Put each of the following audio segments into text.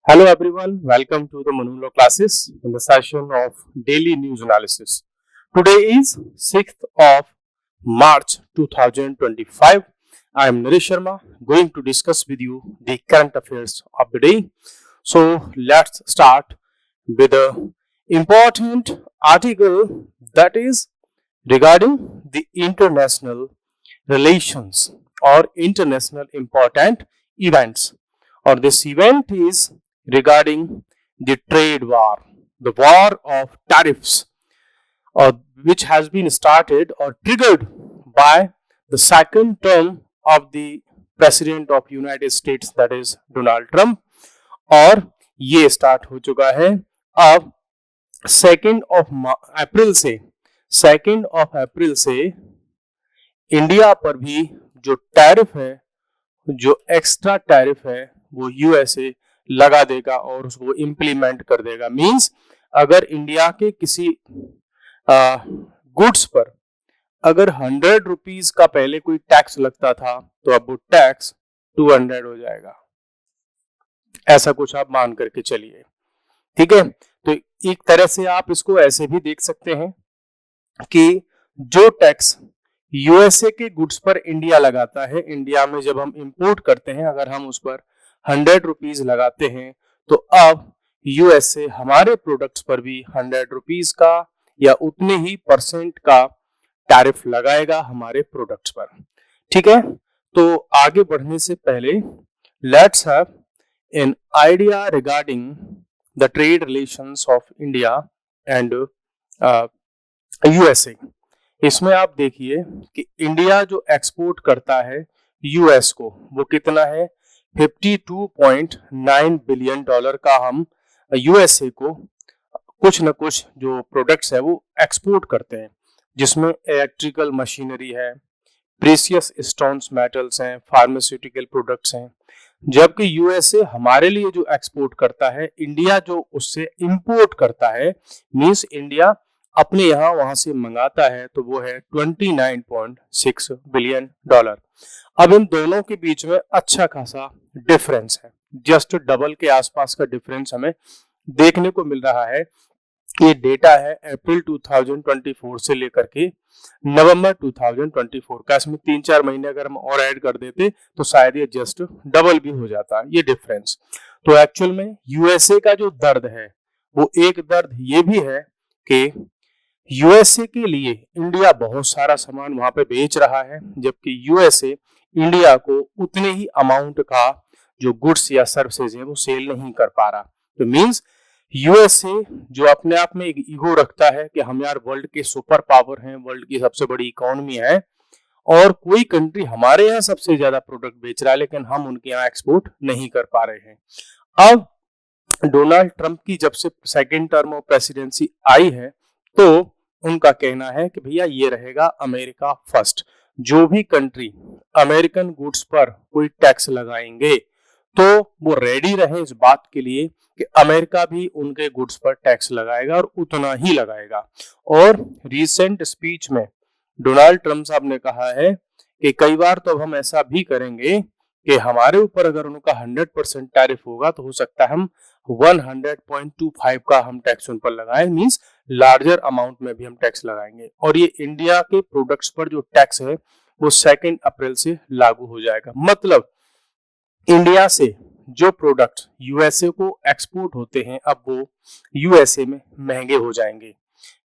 Hello everyone, welcome to the Manulo classes in the session of daily news analysis. Today is 6th of March 2025. I am Naresh Sharma going to discuss with you the current affairs of the day. So let's start with the important article that is regarding the international relations or international important events, or this event is regarding the trade war, the war of tariffs, which has been started or triggered by the second term of the president of United States, that is Donald Trump. और ये start हो चुका है अब second of April से India पर भी जो टैरिफ है, जो एक्स्ट्रा टैरिफ है, वो यूएसए लगा देगा और उसको इम्प्लीमेंट कर देगा। मींस अगर इंडिया के किसी गुड्स पर अगर 100 रुपीज का पहले कोई टैक्स लगता था तो अब वो टैक्स 200 हो जाएगा। ऐसा कुछ आप मान करके चलिए, ठीक है। तो एक तरह से आप इसको ऐसे भी देख सकते हैं कि जो टैक्स यूएसए के गुड्स पर इंडिया लगाता है, इंडिया में जब हम इंपोर्ट करते हैं, अगर हम उस पर 100 रुपीज लगाते हैं तो अब यूएसए हमारे प्रोडक्ट्स पर भी 100 रुपीज का या उतने ही परसेंट का टैरिफ लगाएगा हमारे प्रोडक्ट्स पर, ठीक है। तो आगे बढ़ने से पहले let's have an idea regarding the trade relations of India and USA. इसमें आप देखिए कि इंडिया जो एक्सपोर्ट करता है यूएस को, वो कितना है 52.9 बिलियन डॉलर का हम यूएसए को कुछ न कुछ जो प्रोडक्ट्स है वो एक्सपोर्ट करते हैं, जिसमें इलेक्ट्रिकल मशीनरी है, प्रीशियस स्टोन्स मेटल्स हैं, फार्मास्यूटिकल प्रोडक्ट्स हैं। जबकि यूएसए हमारे लिए जो एक्सपोर्ट करता है, इंडिया जो उससे इंपोर्ट करता है, मींस इंडिया अपने यहाँ वहां से मंगाता है, तो वो है 29.6 बिलियन डॉलर। अब इन दोनों के बीच में अच्छा खासा डिफरेंस है, जस्ट डबल के आसपास का डिफरेंस हमें देखने को मिल रहा है। ये डेटा है अप्रैल 2024 से लेकर के नवंबर 2024 का। इसमें 3-4 महीने अगर हम और ऐड कर देते तो शायद ये जस्ट डबल भी हो जाता ये डिफरेंस। तो एक्चुअल में यूएसए का जो दर्द है, वो एक दर्द ये भी है कि यूएसए के लिए इंडिया बहुत सारा सामान वहां पे बेच रहा है, जबकि यूएसए इंडिया को उतने ही अमाउंट का जो गुड्स या सर्विसेज है वो सेल नहीं कर पा रहा। तो मींस यूएसए जो अपने आप में एक ईगो रखता है कि हम यार वर्ल्ड के सुपर पावर हैं, वर्ल्ड की सबसे बड़ी इकोनॉमी है और कोई कंट्री हमारे यहाँ सबसे ज्यादा प्रोडक्ट बेच रहा है, लेकिन हम उनके यहाँ एक्सपोर्ट नहीं कर पा रहे हैं। अब डोनाल्ड ट्रंप की जब से सेकेंड टर्म ऑफ प्रेसिडेंसी आई है, तो उनका कहना है कि भैया ये रहेगा अमेरिका फर्स्ट। जो भी कंट्री अमेरिकन गुड्स पर कोई टैक्स लगाएंगे तो वो रेडी रहे इस बात के लिए कि अमेरिका भी उनके गुड्स पर टैक्स लगाएगा और उतना ही लगाएगा। और रिसेंट स्पीच में डोनाल्ड ट्रंप साहब ने कहा है कि कई बार तो अब हम ऐसा भी करेंगे कि हमारे ऊपर अगर उनका 100% टैरिफ होगा तो हो सकता है हम 100.25 का हम टैक्स उन पर लगाएं, मींस लार्जर अमाउंट में भी हम टैक्स लगाएंगे। और ये इंडिया के प्रोडक्ट्स पर जो टैक्स है वो 2 अप्रैल से लागू हो जाएगा। मतलब इंडिया से जो प्रोडक्ट यूएसए को एक्सपोर्ट होते हैं, अब वो यूएसए में महंगे हो जाएंगे।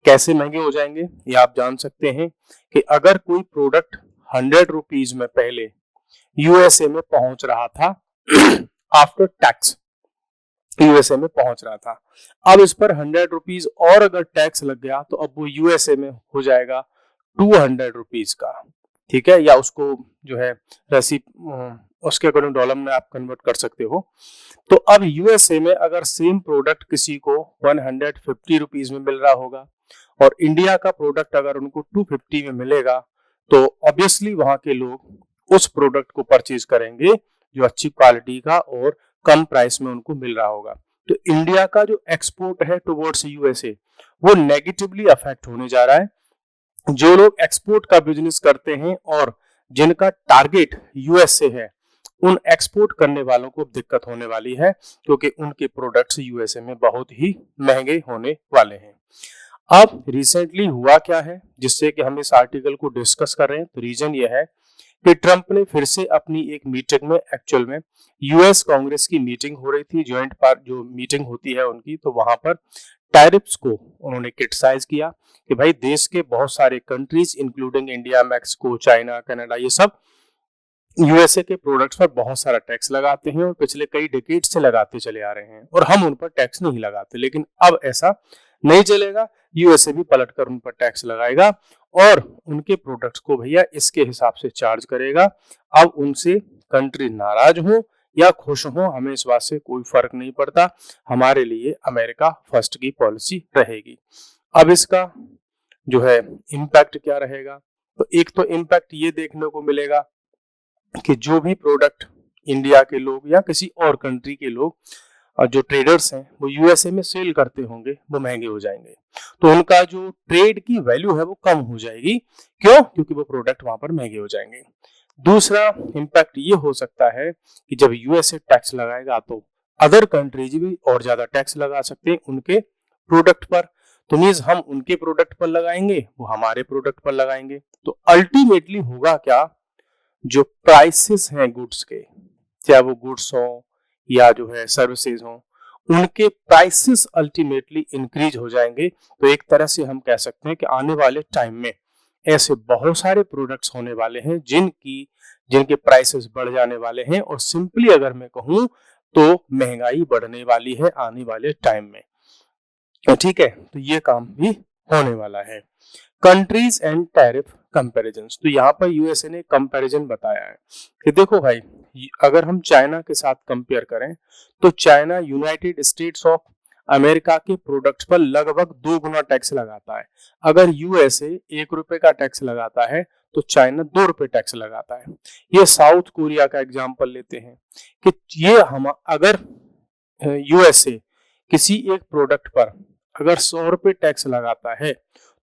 कैसे महंगे हो जाएंगे ये आप जान सकते हैं कि अगर कोई प्रोडक्ट 100 रुपीज में पहले यूएसए में पहुंच रहा था आफ्टर टैक्स यूएसए में पहुंच रहा था, अब इस पर 100 रुपीज और अगर टैक्स लग गया तो अब वो यूएसए में हो जाएगा 200 रुपीज का, ठीक है। या उसको जो है रेसिप उसके अकॉर्डिंग डॉलर में आप कन्वर्ट कर सकते हो। तो अब यूएसए में अगर सेम प्रोडक्ट किसी को 150 रुपीज में मिल रहा होगा और इंडिया का प्रोडक्ट अगर उनको 250 में मिलेगा, तो ऑब्वियसली वहां के लोग उस प्रोडक्ट को परचेज करेंगे जो अच्छी क्वालिटी का और कम प्राइस में उनको मिल रहा होगा। तो इंडिया का जो एक्सपोर्ट है टुवर्ड्स यूएसए वो नेगेटिवली अफेक्ट होने जा रहा है। जो लोग एक्सपोर्ट का बिजनेस करते हैं और जिनका टारगेट यूएस से है, उन एक्सपोर्ट करने वालों को दिक्कत होने वाली है, क्योंकि उनके प्रोडक्ट्स यूएसए में बहुत ही महंगे होने वाले हैं। अब रिसेंटली हुआ क्या है जिससे कि हम इस आर्टिकल को डिस्कस कर रहे हैं, तो रीजन ये है कि ट्रंप ने फिर से अपनी एक मीटिंग में, एक्चुअल में यूएस कांग्रेस की मीटिंग हो रही थी, ज्वाइंट पार्ट जो मीटिंग होती है उनकी, तो वहां पर टैरिफ्स को उन्होंने क्रिटिसाइज किया कि भाई देश के बहुत सारे countries including India, Mexico, China, Canada, ये सब यूएसए के प्रोडक्ट्स पर बहुत सारा टैक्स लगाते हैं और पिछले कई डिकेड से लगाते चले आ रहे हैं, और हम उन पर टैक्स नहीं लगाते। लेकिन अब ऐसा नहीं चलेगा, यूएसए भी पलटकर उन पर टैक्स लगाएगा और उनके प्रोडक्ट्स को भैया इसके हिसाब से चार्ज करेगा। अब उनसे कंट्री नाराज हो या खुश हो, हमें इस बात से कोई फर्क नहीं पड़ता, हमारे लिए अमेरिका फर्स्ट की पॉलिसी रहेगी। अब इसका जो है इम्पैक्ट क्या रहेगा, तो एक तो इम्पैक्ट ये देखने को मिलेगा कि जो भी प्रोडक्ट इंडिया के लोग या किसी और कंट्री के लोग जो ट्रेडर्स हैं वो यूएसए में सेल करते होंगे, वो महंगे हो जाएंगे, तो उनका जो ट्रेड की वैल्यू है वो कम हो जाएगी। क्यों? क्योंकि वो प्रोडक्ट वहां पर महंगे हो जाएंगे। दूसरा इम्पैक्ट ये हो सकता है कि जब यूएसए टैक्स लगाएगा तो अदर कंट्रीज भी और ज्यादा टैक्स लगा सकते हैं उनके प्रोडक्ट पर, तो मींस हम उनके प्रोडक्ट पर लगाएंगे, वो हमारे प्रोडक्ट पर लगाएंगे, तो अल्टीमेटली होगा क्या, जो प्राइसेस हैं गुड्स के, चाहे वो गुड्स हो या जो है सर्विसेज हो, उनके प्राइसेस अल्टीमेटली इंक्रीज हो जाएंगे। तो एक तरह से हम कह सकते हैं कि आने वाले टाइम में ऐसे बहुत सारे प्रोडक्ट्स होने वाले हैं जिनके प्राइसेस बढ़ जाने वाले हैं, और सिंपली अगर मैं कहूं तो महंगाई बढ़ने वाली है आने वाले टाइम में। ठीक है, तो ये काम भी होने वाला है। कंट्रीज एंड टैरिफ कंपैरिजन, तो यहाँ पर यूएसए ने कंपैरिजन बताया है कि देखो भाई, अगर हम चाइना के साथ कंपेयर करें तो China United states of America के प्रोडक्ट्स पर लगभग 2 गुना टैक्स लगाता है। अगर यूएसए 1 रुपए का टैक्स लगाता है तो चाइना 2 रुपए टैक्स लगाता है। ये साउथ कोरिया का एग्जाम्पल लेते हैं कि ये हम अगर यूएसए किसी एक प्रोडक्ट पर अगर 100 रुपए टैक्स लगाता है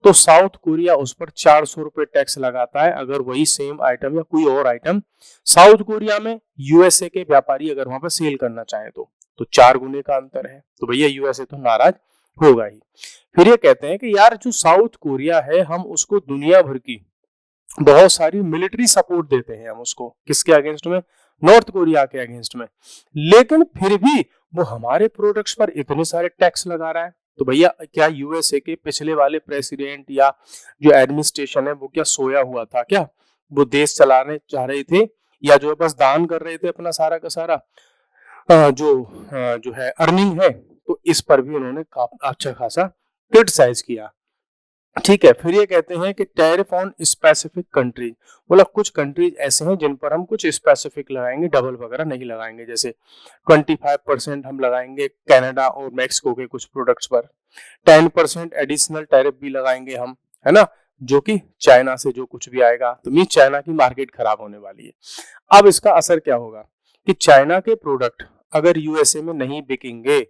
तो साउथ कोरिया उस पर 400 रुपए टैक्स लगाता है, अगर वही सेम आइटम या कोई और आइटम साउथ कोरिया में यूएसए के व्यापारी अगर वहां पर सेल करना चाहे तो 4 गुने का अंतर है। तो भैया यूएसए तो नाराज होगा ही। फिर ये कहते हैं कि यार जो साउथ कोरिया है, हम उसको दुनिया भर की बहुत सारी मिलिट्री सपोर्ट देते हैं, हम उसको किसके अगेंस्ट में, नॉर्थ कोरिया के अगेंस्ट में, लेकिन फिर भी वो हमारे प्रोडक्ट्स पर इतने सारे टैक्स लगा रहा है। तो भैया क्या यूएसए के पिछले वाले प्रेसिडेंट या जो एडमिनिस्ट्रेशन है वो क्या सोया हुआ था क्या? वो देश चलाने चाह रहे थे या जो बस दान कर रहे थे अपना सारा का सारा जो है अर्निंग है? तो इस पर भी उन्होंने अच्छा खासा क्रिटिसाइज किया। ठीक है, फिर ये कहते हैं कि टैरिफ ऑन स्पेसिफिक कंट्री, बोला कुछ कंट्रीज ऐसे हैं जिन पर हम कुछ स्पेसिफिक लगाएंगे, डबल वगैरह नहीं लगाएंगे। जैसे 25% हम लगाएंगे कनाडा और मैक्सिको के कुछ प्रोडक्ट्स पर, 10% एडिशनल टैरिफ भी लगाएंगे हम, है ना, जो कि चाइना से जो कुछ भी आएगा, तो मीन चाइना की मार्केट खराब होने वाली है। अब इसका असर क्या होगा कि चाइना के प्रोडक्ट अगर यूएसए में नहीं बिकेंगे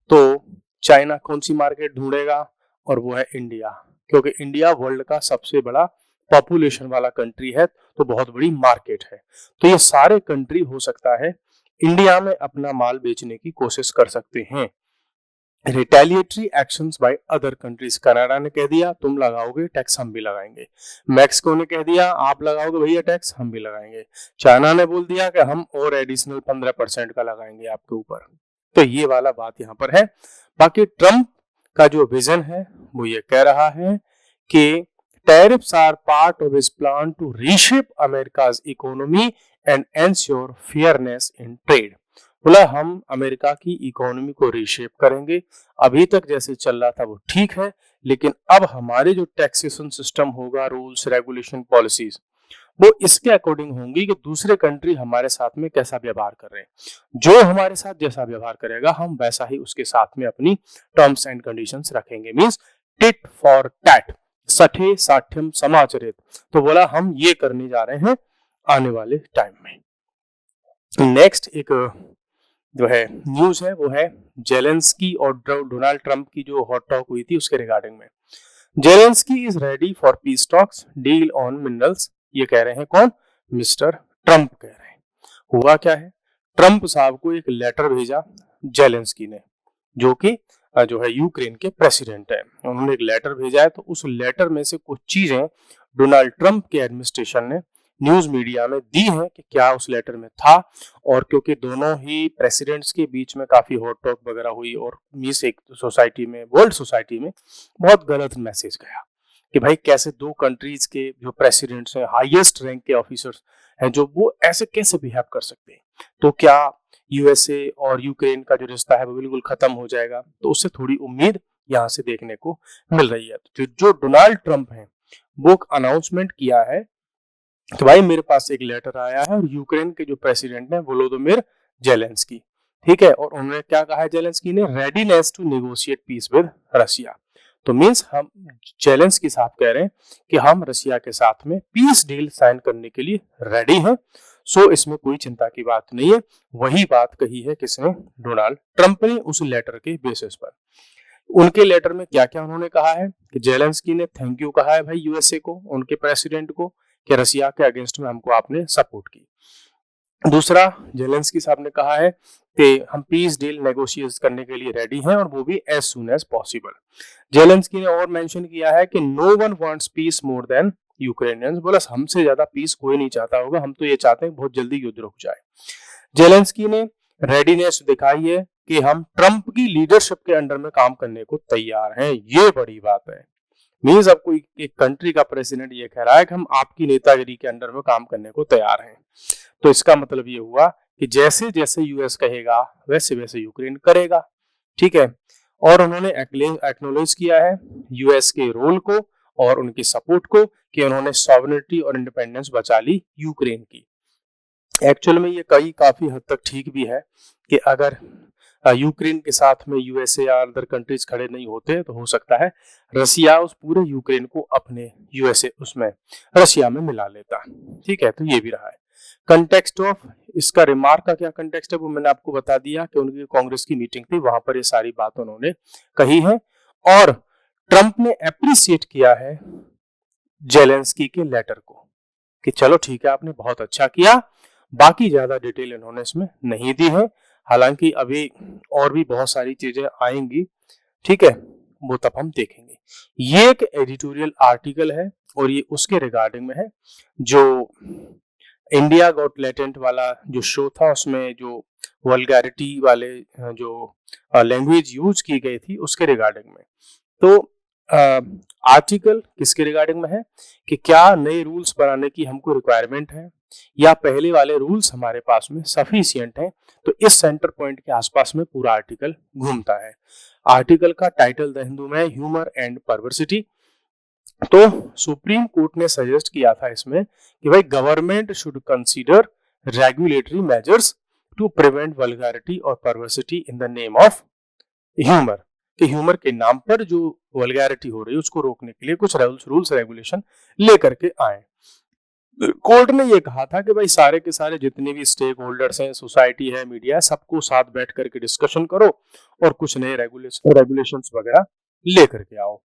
तो चाइना कौन सी मार्केट ढूंढेगा, और वो है इंडिया, क्योंकि इंडिया वर्ल्ड का सबसे बड़ा पॉपुलेशन वाला कंट्री है, तो बहुत बड़ी मार्केट है। तो ये सारे कंट्री हो सकता है इंडिया में अपना माल बेचने की कोशिश कर सकते हैं। Retaliatory actions by other countries, Canada ने कह दिया तुम लगाओगे टैक्स हम भी लगाएंगे, मैक्सिको ने कह दिया आप लगाओगे भैया टैक्स हम भी लगाएंगे, चाइना ने बोल दिया कि हम और एडिशनल 15% का लगाएंगे आपके ऊपर। तो ये वाला बात यहाँ पर है। बाकी ट्रम्प का जो विजन है वो ये कह रहा है कि tariffs are part of his plan to reshape America's economy and ensure fairness in trade. बोला हम अमेरिका की इकोनॉमी को रीशेप करेंगे, अभी तक जैसे चल रहा था वो ठीक है, लेकिन अब हमारे जो टैक्सेशन सिस्टम होगा, रूल्स रेगुलेशन पॉलिसीज, वो इसके अकॉर्डिंग होंगी कि दूसरे कंट्री हमारे साथ में कैसा व्यवहार कर रहे हैं, जो हमारे साथ जैसा व्यवहार करेगा हम वैसा ही उसके साथ में अपनी टर्म्स एंड कंडीशंस रखेंगे। मींस टिट फॉर टैट, सठे साठ्यम समाचरित। तो बोला हम ये करने जा रहे हैं आने वाले टाइम में। नेक्स्ट एक जो है न्यूज है वो है जेलेंस्की और डोनाल्ड ट्रंप की जो हॉट टॉक हुई थी उसके रिगार्डिंग में। Zelensky is ready for peace talks, deal on minerals, ये कह रहे हैं कौन, मिस्टर ट्रंप कह रहे हैं। हुआ क्या है, ट्रंप साहब को एक लेटर भेजा जेलेंस्की ने, जो कि जो है यूक्रेन के प्रेसिडेंट है, उन्होंने एक लेटर भेजा है। तो उस लेटर में से कुछ चीजें डोनाल्ड ट्रंप के एडमिनिस्ट्रेशन ने न्यूज मीडिया में दी है कि क्या उस लेटर में था। और क्योंकि दोनों ही प्रेसिडेंट्स के बीच में काफी हॉट टॉक वगैरह हुई और मीस एक सोसाइटी में, वर्ल्ड सोसाइटी में बहुत गलत मैसेज गया कि भाई कैसे दो कंट्रीज के जो प्रेसिडेंट्स हैं, हाईएस्ट रैंक के ऑफिसर्स हैं, जो वो ऐसे कैसे बिहेव कर सकते हैं। तो क्या यूएसए और यूक्रेन का जो रिश्ता है वो बिल्कुल खत्म हो जाएगा? तो उससे थोड़ी उम्मीद यहाँ से देखने को मिल रही है। तो जो डोनाल्ड ट्रंप है वो अनाउंसमेंट किया है तो भाई मेरे पास एक लेटर आया है और यूक्रेन के जो प्रेसिडेंट है वोलोदिमीर जेलेंस्की, ठीक है, और उन्होंने क्या कहा है जेलेंस्की ने, readiness to negotiate peace with Russia. तो मींस हम जेलेंस्की साहब कह रहे हैं कि हम रशिया के साथ में पीस डील साइन करने के लिए रेडी हैं। सो इसमें कोई चिंता की बात नहीं है। वही बात कही है किसने, डोनाल्ड ट्रंप ने, उस लेटर के बेसिस पर। उनके लेटर में क्या क्या उन्होंने कहा है कि जेलेंस्की ने थैंक यू कहा है भाई यूएसए को, उनके प्रेसिडेंट को, कि रशिया के अगेंस्ट में हमको आपने सपोर्ट की। दूसरा, जेलेंस्की साहब ने कहा है कि हम पीस डील नेगोशिएट करने के लिए रेडी हैं और वो भी as soon as possible. Zelensky ने और मेंशन किया है कि no one wants peace more than Ukrainians, बोला हमसे ज्यादा पीस कोई नहीं चाहता होगा, हम तो ये चाहते हैं बहुत जल्दी युद्ध रुक जाए। जेलेंस्की ने रेडीनेस दिखाई है कि हम ट्रंप की लीडरशिप के अंडर में काम करने को तैयार हैं। ये बड़ी बात है। मीन्स अब कोई एक कंट्री का प्रेसिडेंट ये कह रहा है कि हम आपकी नेतागिरी के अंडर में काम करने को तैयार हैं। तो इसका मतलब ये हुआ कि जैसे जैसे यूएस कहेगा वैसे वैसे यूक्रेन करेगा, ठीक है। और उन्होंने एक्नॉलेज किया है यूएस के रोल को और उनकी सपोर्ट को कि उन्होंने सॉवरेनिटी और इंडिपेंडेंस बचा ली यूक्रेन की। एक्चुअल में ये काफी हद तक ठीक भी है कि अगर यूक्रेन के साथ में यूएसए या अदर कंट्रीज खड़े नहीं होते तो हो सकता है रसिया उस पूरे यूक्रेन को अपने यूएसए उसमें रशिया में मिला लेता, ठीक है। तो ये भी रहा है कंटेक्स्ट ऑफ इसका। रिमार्क का क्या कंटेक्स्ट है वो मैंने आपको बता दिया कि उनकी कांग्रेस की मीटिंग थी, वहां पर ये सारी बात उन्होंने कही है। और ट्रंप ने अप्रिशिएट किया है जेलेंस्की के लेटर को कि चलो ठीक है आपने बहुत अच्छा किया। बाकी ज्यादा डिटेल इन्होंने इसमें नहीं दी है, हालांकि अभी और भी बहुत सारी चीजें आएंगी, ठीक है, वो तब हम देखेंगे। ये एक एडिटोरियल आर्टिकल है और ये उसके रिगार्डिंग में है जो इंडिया गॉट टैलेंट वाला जो शो था उसमें जो वल्गैरिटी वाले जो लैंग्वेज यूज की गई थी उसके रिगार्डिंग में। तो आर्टिकल किसके रिगार्डिंग में है कि क्या नए रूल्स बनाने की हमको रिक्वायरमेंट है या पहले वाले रूल्स हमारे पास में सफिशिएंट हैं। तो इस सेंटर पॉइंट के आसपास में पूरा आर्टिकल घूमता है। आर्टिकल का टाइटल द हिंदू में ह्यूमर एंड परवर्सिटी। तो सुप्रीम कोर्ट ने सजेस्ट किया था इसमें कि भाई government should consider regulatory measures to prevent vulgarity और perversity in the name of humour, कि ह्यूमर के नाम पर जो वल्गैरिटी हो रही है उसको रोकने के लिए कुछ रूल्स रेगुलेशन लेकर के आए। कोर्ट ने ये कहा था कि भाई सारे के सारे जितने भी स्टेक होल्डर्स हैं, सोसाइटी है, मीडिया है, सबको साथ बैठ करके डिस्कशन करो और कुछ नए रेगुलेशंस वगैरह लेकर के आओ।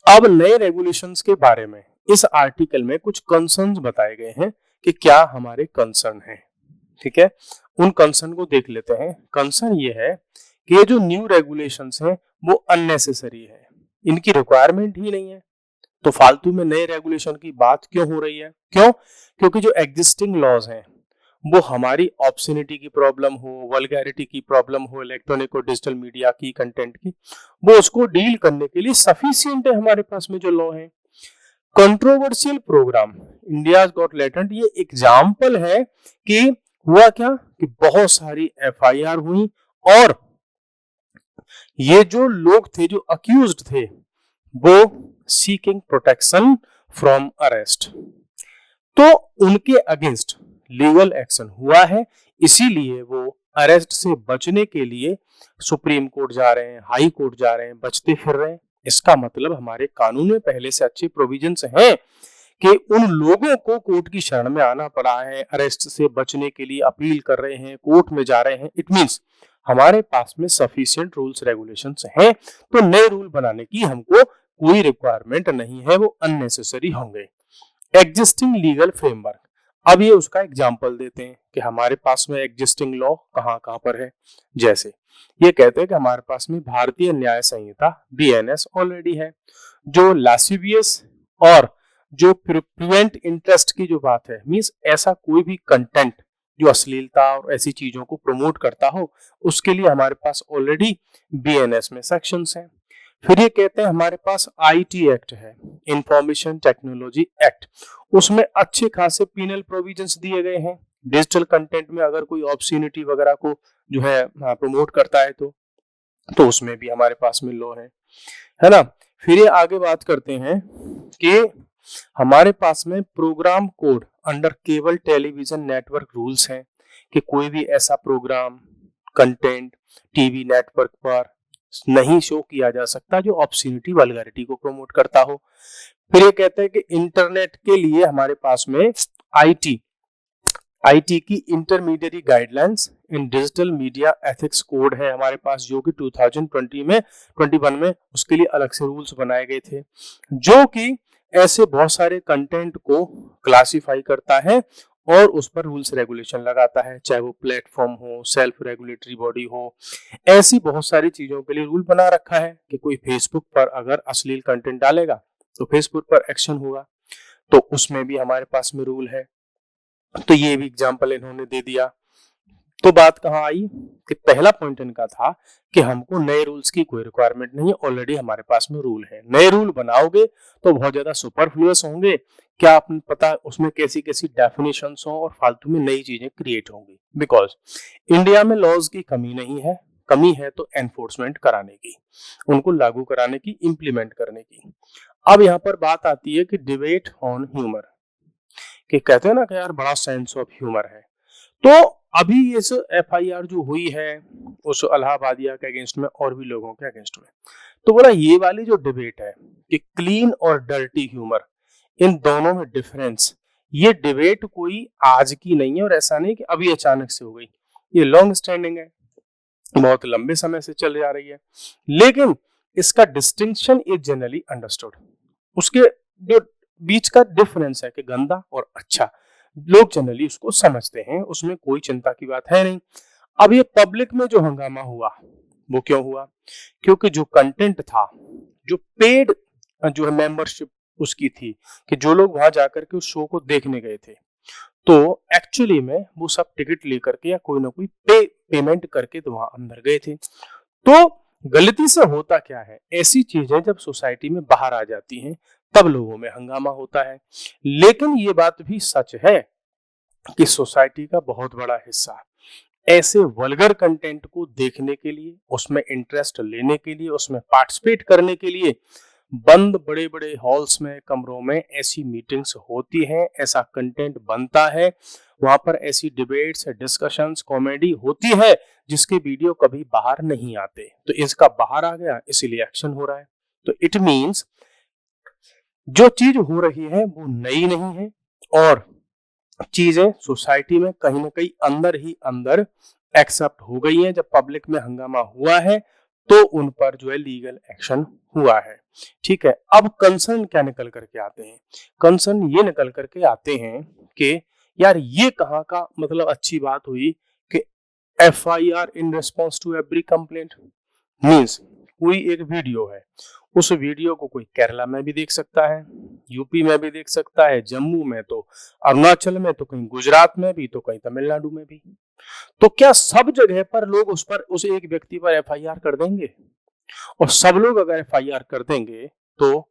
अब नए रेगुलेशंस के बारे में इस आर्टिकल में कुछ कंसर्न्स बताए गए हैं कि क्या हमारे कंसर्न है, ठीक है। उन कंसर्न को देख लेते हैं। कंसर्न ये है कि ये जो न्यू रेगुलेशंस हैं वो अननेसेसरी है, इनकी रिक्वायरमेंट ही नहीं है। तो फालतू में नए रेगुलेशन की बात क्यों हो रही है? क्यों? क्योंकि जो एग्जिस्टिंग लॉज हैं वो हमारी ऑब्सनिटी की प्रॉब्लम हो, वल्गैरिटी की प्रॉब्लम हो, इलेक्ट्रॉनिक और डिजिटल मीडिया की कंटेंट की, वो उसको डील करने के लिए सफिशिएंट है हमारे पास में जो लॉ है। Controversial programme India got talent ये एग्जाम्पल है कि हुआ क्या कि बहुत सारी एफआईआर हुई और ये जो लोग थे जो अक्यूज्ड थे वो सीकिंग प्रोटेक्शन फ्रॉम अरेस्ट, तो उनके अगेंस्ट लीगल एक्शन हुआ है। इसीलिए वो अरेस्ट से बचने के लिए सुप्रीम कोर्ट जा रहे हैं, हाई कोर्ट जा रहे हैं, बचते फिर रहे हैं। इसका मतलब हमारे कानून में पहले से अच्छे प्रोविजंस हैं कि उन लोगों को कोर्ट की शरण में आना पड़ा है, अरेस्ट से बचने के लिए अपील कर रहे हैं, कोर्ट में जा रहे हैं। इट मींस हमारे पास में सफिशिएंट रूल्स रेगुलेशंस हैं, तो नए रूल बनाने की हमको कोई रिक्वायरमेंट नहीं है, वो अननेसेसरी होंगे। एग्जिस्टिंग लीगल फ्रेमवर्क, अब ये उसका एग्जाम्पल देते हैं कि हमारे पास में एग्जिस्टिंग लॉ कहाँ कहाँ पर है। जैसे ये कहते हैं कि हमारे पास में भारतीय न्याय संहिता BNS ऑलरेडी है, जो लासिवियस और जो प्रिवेंट इंटरेस्ट की जो बात है, मींस ऐसा कोई भी कंटेंट जो अश्लीलता और ऐसी चीजों को प्रमोट करता हो, उसके लिए हमारे पास ऑलरेडी BNS में सेक्शंस हैं। फिर ये कहते हैं हमारे पास IT एक्ट है, इंफॉर्मेशन टेक्नोलॉजी एक्ट, उसमें अच्छे खासे पीनल प्रोविजंस दिए गए हैं। डिजिटल कंटेंट में अगर कोई ऑब्ससीनिटी वगैरह को जो है प्रमोट करता है तो उसमें भी हमारे पास में लॉ है ना। फिर ये आगे बात करते हैं कि हमारे पास में programme code under cable television network rules हैं कि कोई भी ऐसा प्रोग्राम कंटेंट टीवी नेटवर्क पर नहीं शो किया जा सकता जो ऑब्ससीनिटी वल्गैरिटी को प्रमोट करता हो। फिर ये कहते हैं कि इंटरनेट के लिए हमारे पास में आईटी की इंटरमीडिएट गाइडलाइंस इन डिजिटल मीडिया एथिक्स कोड है हमारे पास, जो कि 2021 में उसके लिए अलग से रूल्स बनाए गए थे, जो कि ऐसे बहुत सारे कंटेंट को क्लासिफाई करता है और उस पर रूल्स रेगुलेशन लगाता है, चाहे वो प्लेटफॉर्म हो, सेल्फ रेगुलेटरी बॉडी हो। ऐसी बहुत सारी चीजों के लिए रूल बना रखा है कि कोई फेसबुक पर अगर अश्लील कंटेंट डालेगा तो फेसबुक पर एक्शन होगा, तो उसमें भी हमारे पास में रूल है। तो ये भी एग्जाम्पल इन्होंने दे दिया। तो बात कहाँ आई कि पहला पॉइंट इनका था कि हमको नए रूल्स की कोई रिक्वायरमेंट नहीं है, ऑलरेडी हमारे पास में रूल है। नए रूल बनाओगे तो बहुत ज्यादा सुपरफ्लुअस होंगे, क्या आपने पता उसमें कैसी कैसी डेफिनेशंस हो और फालतू में नई चीजें क्रिएट होंगी। बिकॉज इंडिया में लॉज की कमी नहीं है, कमी है तो एनफोर्समेंट कराने की, उनको लागू कराने की, इंप्लीमेंट करने की। अब यहाँ पर बात आती है कि डिबेट ऑन ह्यूमर, कि कहते हैं ना कि यार बड़ा सेंस ऑफ ह्यूमर है। तो अभी इस FIR जो हुई है उस इलाहाबादिया के अगेंस्ट में और भी लोगों के अगेंस्ट में, तो बोला ये वाली जो डिबेट है कि क्लीन और डर्टी ह्यूमर, इन दोनों में डिफरेंस, ये डिबेट कोई आज की नहीं है और ऐसा नहीं कि अभी अचानक से हो गई, ये लॉन्ग स्टैंडिंग है, बहुत लंबे समय से चल जा रही है। लेकिन इसका डिस्टिंक्शन इज जनरली अंडरस्टूड, उसके जो बीच का डिफरेंस है कि गंदा और अच्छा, लोग जनरली उसको समझते हैं, उसमें कोई चिंता की बात है नहीं। अब ये पब्लिक में जो हंगामा हुआ वो क्यों हुआ? क्योंकि जो कंटेंट था, जो पेड जो है मेंबरशिप उसकी थी, कि जो लोग वहां जाकर के उस शो को देखने गए थे, तो एक्चुअली में वो सब टिकट लेकर के या कोई ना कोई पेमेंट करके तो वहां अंदर गए थे। तो गलती से होता क्या है, ऐसी चीजें जब सोसाइटी में बाहर आ जाती हैं तब लोगों में हंगामा होता है। लेकिन ये बात भी सच है कि सोसाइटी का बहुत बड़ा हिस्सा ऐसे वल्गर कंटेंट को देखने के लिए, उसमें इंटरेस्ट लेने के लिए, उसमें पार्टिसिपेट करने के लिए बंद बड़े बड़े हॉल्स में, कमरों में ऐसी मीटिंग्स होती हैं, ऐसा कंटेंट बनता है, वहां पर ऐसी डिबेट्स, डिस्कशंस, कॉमेडी होती है जिसके वीडियो कभी बाहर नहीं आते, तो इसका बाहर आ गया इसीलिए एक्शन हो रहा है। तो इट मींस जो चीज हो रही है वो नई नहीं है और चीजें सोसाइटी में कहीं ना कहीं अंदर ही अंदर एक्सेप्ट हो गई हैं। जब पब्लिक में हंगामा हुआ है तो उन पर जो है लीगल एक्शन हुआ है। ठीक है, अब कंसर्न क्या निकल करके आते हैं? कंसर्न ये निकल करके आते हैं कि यार ये कहाँ का मतलब अच्छी बात हुई कि FIR in response to every complaint. Means कोई एक वीडियो है, उस वीडियो को कोई केरला में भी देख सकता है, यूपी में भी देख सकता है, जम्मू में तो, अरुणाचल में तो, कहीं गुजरात में भी तो, कहीं तमिलनाडु में भी। तो क्या सब जगह पर लोग उस एक व्यक्ति पर FIR कर देंगे? और सब लोग अगर FIR कर देंगे तो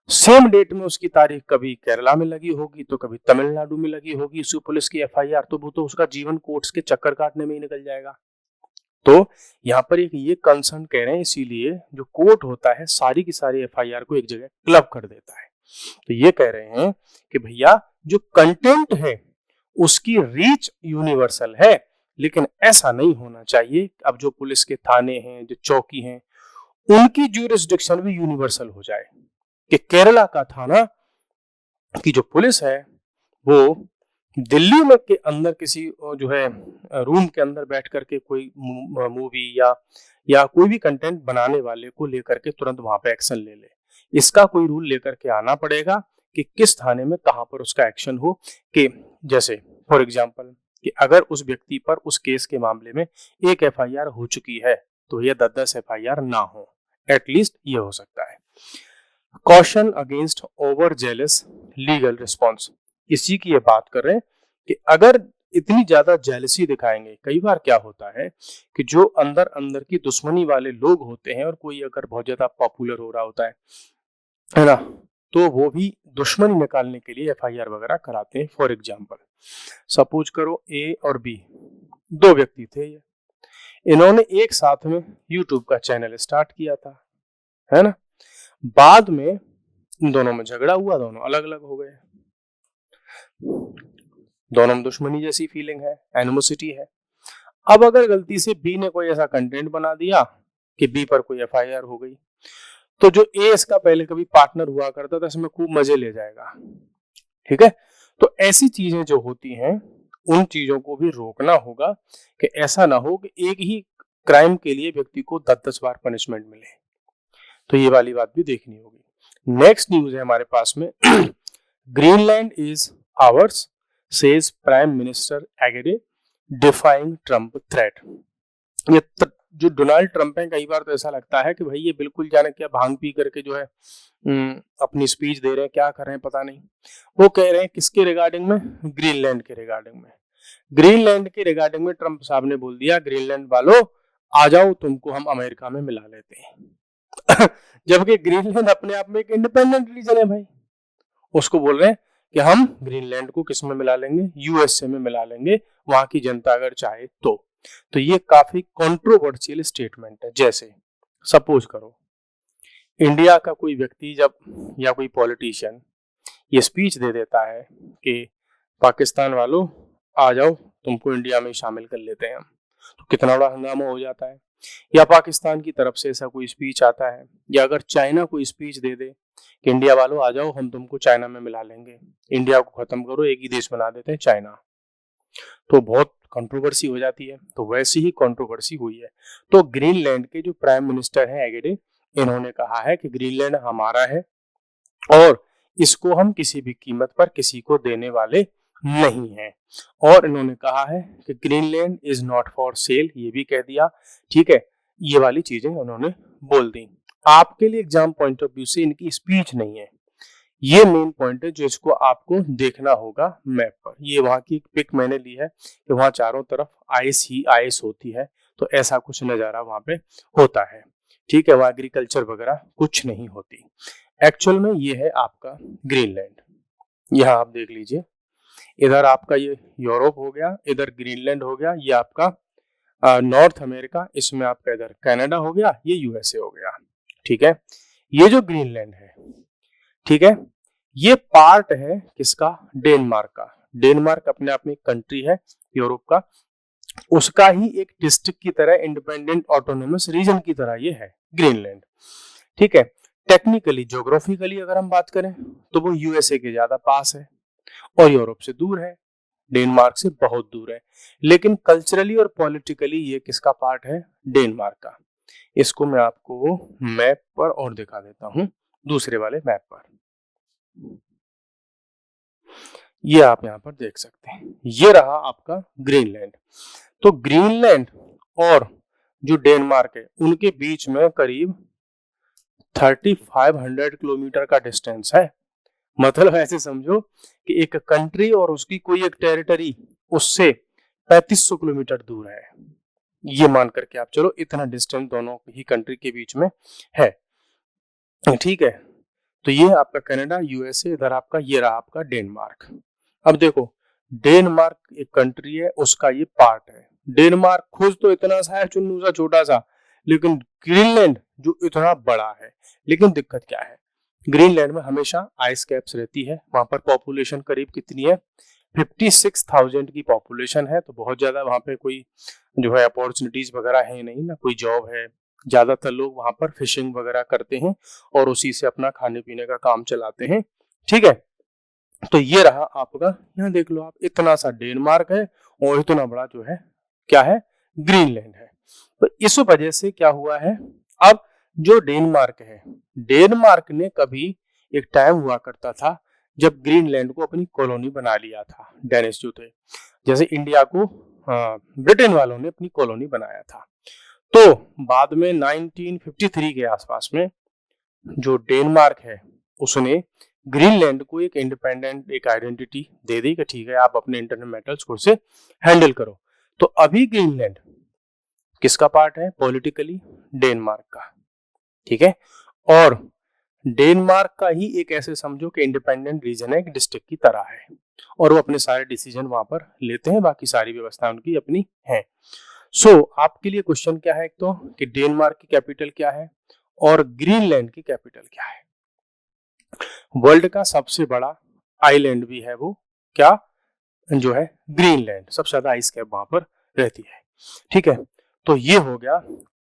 सेम डेट में उसकी तारीख कभी केरला में लगी होगी तो कभी तमिलनाडु में लगी होगी उसी पुलिस की FIR, तो वो तो उसका जीवन कोर्ट्स के चक्कर काटने में ही निकल जाएगा। तो यहाँ पर एक ये कंसर्न कह रहे हैं, इसीलिए जो कोर्ट होता है सारी की सारी FIR को एक जगह क्लब कर देता है। तो ये कह रहे हैं कि भैया जो कंटेंट है उसकी रीच यूनिवर्सल है, लेकिन ऐसा नहीं होना चाहिए। अब जो पुलिस के थाने हैं, जो चौकी हैं, उनकी ज्यूरिसडिक्शन भी यूनिवर्सल हो जाए कि केरला का थाना की जो पुलिस है वो दिल्ली में के अंदर किसी जो है रूम के अंदर बैठ करके कोई मूवी या कोई भी कंटेंट बनाने वाले को लेकर के तुरंत वहां पे एक्शन ले ले। इसका कोई रूल लेकर के आना पड़ेगा कि किस थाने में कहां पर उसका एक्शन हो, कि जैसे फॉर एग्जाम्पल कि अगर उस व्यक्ति पर उस केस के मामले में एक एफआईआर हो चुकी है तो यह 10-10 एफआईआर ना हो, एटलीस्ट ये हो सकता है। Caution against over jealous legal response, इसी की ये बात कर रहे हैं कि अगर इतनी ज्यादा जेलसी दिखाएंगे, कई बार क्या होता है कि जो अंदर अंदर की दुश्मनी वाले लोग होते हैं और कोई अगर बहुत ज्यादा पॉपुलर हो रहा होता है ना, तो वो भी दुश्मनी निकालने के लिए एफआईआर वगैरह कराते हैं। फॉर एग्जाम्पल सपोज करो ए और बी दो व्यक्ति थे, ये इन्होंने एक साथ में यूट्यूब का चैनल स्टार्ट किया था, है ना। बाद में इन दोनों में झगड़ा हुआ, दोनों अलग अलग हो गए, दोनों में दुश्मनी जैसी फीलिंग है, एनिमोसिटी है। अब अगर गलती से बी ने कोई ऐसा कंटेंट बना दिया कि बी पर कोई एफआईआर हो गई, तो जो ए इसका पहले कभी पार्टनर हुआ करता था इसमें खूब मजे ले जाएगा, ठीक है। तो ऐसी चीजें जो होती हैं उन चीजों को भी रोकना होगा कि ऐसा ना हो कि एक ही क्राइम के लिए व्यक्ति को 10-10 बार पनिशमेंट मिले, तो ये वाली बात भी देखनी होगी। नेक्स्ट न्यूज है हमारे पास में Greenland is ours says prime minister Egede defying Trump threat. ये जो डोनाल्ड ट्रम्प है, कई बार तो ऐसा लगता है कि भाई ये बिल्कुल जाने क्या भांग पी करके जो है अपनी स्पीच दे रहे हैं, क्या कर रहे हैं पता नहीं। वो कह रहे हैं किसके रिगार्डिंग में, ग्रीनलैंड के रिगार्डिंग में। ग्रीनलैंड के रिगार्डिंग में ट्रम्प साहब ने बोल दिया, ग्रीनलैंड वालों आ जाओ, तुमको हम अमेरिका में मिला लेते हैं। जबकि ग्रीनलैंड अपने आप में एक इंडिपेंडेंट रीजन है भाई, उसको बोल रहे हैं कि हम ग्रीनलैंड को किस में मिला लेंगे, यूएसए में मिला लेंगे, वहां की जनता अगर चाहे तो ये काफी कंट्रोवर्शियल स्टेटमेंट है। जैसे सपोज करो इंडिया का कोई व्यक्ति जब या कोई पॉलिटिशियन ये स्पीच दे देता है कि पाकिस्तान वालों आ जाओ, तुमको इंडिया में शामिल कर लेते हैं हम, तो कितना बड़ा हंगामा हो जाता है। या पाकिस्तान की तरफ से ऐसा कोई स्पीच आता है, या अगर चाइना कोई स्पीच दे दे कि इंडिया वालों आ जाओ, हम तुमको चाइना में मिला लेंगे, इंडिया को खत्म करो, एक ही देश बना देते हैं चाइना, तो बहुत कंट्रोवर्सी हो जाती है। तो वैसी ही कंट्रोवर्सी हुई है। तो ग्रीनलैंड के जो प्राइम मिनिस्टर हैं एगेडे, इन्होंने कहा है कि ग्रीनलैंड हमारा है और इसको हम किसी भी कीमत पर किसी को देने वाले नहीं है। और इन्होंने कहा है कि Greenland is not for sale, ये भी कह दिया, ठीक है। ये वाली चीजें उन्होंने बोल दी। आपके लिए एग्जाम पॉइंट ऑफ व्यू से इनकी स्पीच नहीं है, ये मेन पॉइंट है जो इसको आपको देखना होगा मैप पर। ये वहां की पिक मैंने ली है कि वहां चारों तरफ आइस ही आइस होती है, तो ऐसा कुछ नजारा वहां पे होता है, ठीक है। वहां एग्रीकल्चर वगैरह कुछ नहीं होती। एक्चुअल में ये है आपका ग्रीनलैंड, यहाँ आप देख लीजिए, इधर आपका ये यूरोप हो गया, इधर ग्रीनलैंड हो गया, ये आपका नॉर्थ अमेरिका, इसमें आपका इधर कनाडा हो गया, ये यूएसए हो गया, ठीक है। ये जो ग्रीनलैंड है, ठीक है, ये पार्ट है किसका, डेनमार्क का। डेनमार्क अपने आप में एक कंट्री है यूरोप का, उसका ही एक डिस्ट्रिक्ट की तरह, इंडिपेंडेंट ऑटोनोमस रीजन की तरह ये है ग्रीनलैंड, ठीक है। टेक्निकली ज्योग्राफिकली अगर हम बात करें तो वो यूएसए के ज्यादा पास है और यूरोप से दूर है, डेनमार्क से बहुत दूर है। लेकिन कल्चरली और पॉलिटिकली ये किसका पार्ट है, डेनमार्क का। इसको मैं आपको मैप पर और दिखा देता हूं, दूसरे वाले मैप पर, ये आप यहां पर देख सकते हैं, ये रहा आपका ग्रीनलैंड। तो ग्रीनलैंड और जो डेनमार्क है उनके बीच में करीब 3500 किलोमीटर का डिस्टेंस है। मतलब ऐसे समझो कि एक कंट्री और उसकी कोई एक टेरिटरी उससे 3500 किलोमीटर दूर है, ये मान करके आप चलो, इतना डिस्टेंस दोनों ही कंट्री के बीच में है, ठीक है। तो ये आपका कनाडा, यूएसए, इधर आपका ये रहा आपका डेनमार्क। अब देखो डेनमार्क एक कंट्री है, उसका ये पार्ट है। डेनमार्क खुद तो इतना सा है, चुन्नू सा छोटा सा, लेकिन ग्रीनलैंड जो इतना बड़ा है। लेकिन दिक्कत क्या है, ग्रीनलैंड में हमेशा आइस कैप्स रहती है, वहां पर पॉपुलेशन करीब कितनी है, 56,000 की पॉपुलेशन है। तो बहुत ज्यादा वहां पे कोई जो है अपॉर्चुनिटीज वगैरह है नहीं ना, कोई जॉब है। ज्यादातर लोग वहां पर फिशिंग वगैरह करते हैं और उसी से अपना खाने पीने का काम चलाते हैं, ठीक है। तो ये रहा आपका, यहाँ देख लो आप, इतना सा डेनमार्क है और इतना बड़ा जो है क्या है, ग्रीनलैंड है। तो इस वजह से क्या हुआ है, अब जो डेनमार्क है, डेनमार्क ने कभी एक टाइम हुआ करता था जब ग्रीनलैंड को अपनी कॉलोनी बना लिया था डेनिस जो थे, जैसे इंडिया को ब्रिटेन वालों ने अपनी कॉलोनी बनाया था। तो बाद में 1953 के आसपास में जो डेनमार्क है उसने ग्रीनलैंड को एक इंडिपेंडेंट एक आइडेंटिटी दे दी कि ठीक है आप अपने इंटरनल मैटर्स खुद से हैंडल करो। तो अभी ग्रीनलैंड किसका पार्ट है पॉलिटिकली? डेनमार्क का, ठीक है। और डेनमार्क का ही एक ऐसे समझो कि इंडिपेंडेंट रीजन है, एक डिस्ट्रिक्ट की तरह है, और वो अपने सारे डिसीजन वहां पर लेते हैं, बाकी सारी व्यवस्था उनकी अपनी है। सो आपके लिए क्वेश्चन क्या है, एक तो कि डेनमार्क की कैपिटल क्या है और ग्रीनलैंड की कैपिटल क्या है। वर्ल्ड का सबसे बड़ा आइलैंड भी है वो क्या, जो है ग्रीनलैंड, सबसे ज्यादा आइस कैप वहां पर रहती है, ठीक है। तो ये हो गया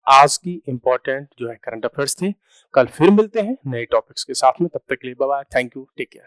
आज की इंपॉर्टेंट जो है करंट अफेयर्स थे। कल फिर मिलते हैं नए टॉपिक्स के साथ में, तब तक के लिए bye bye, thank you, take care.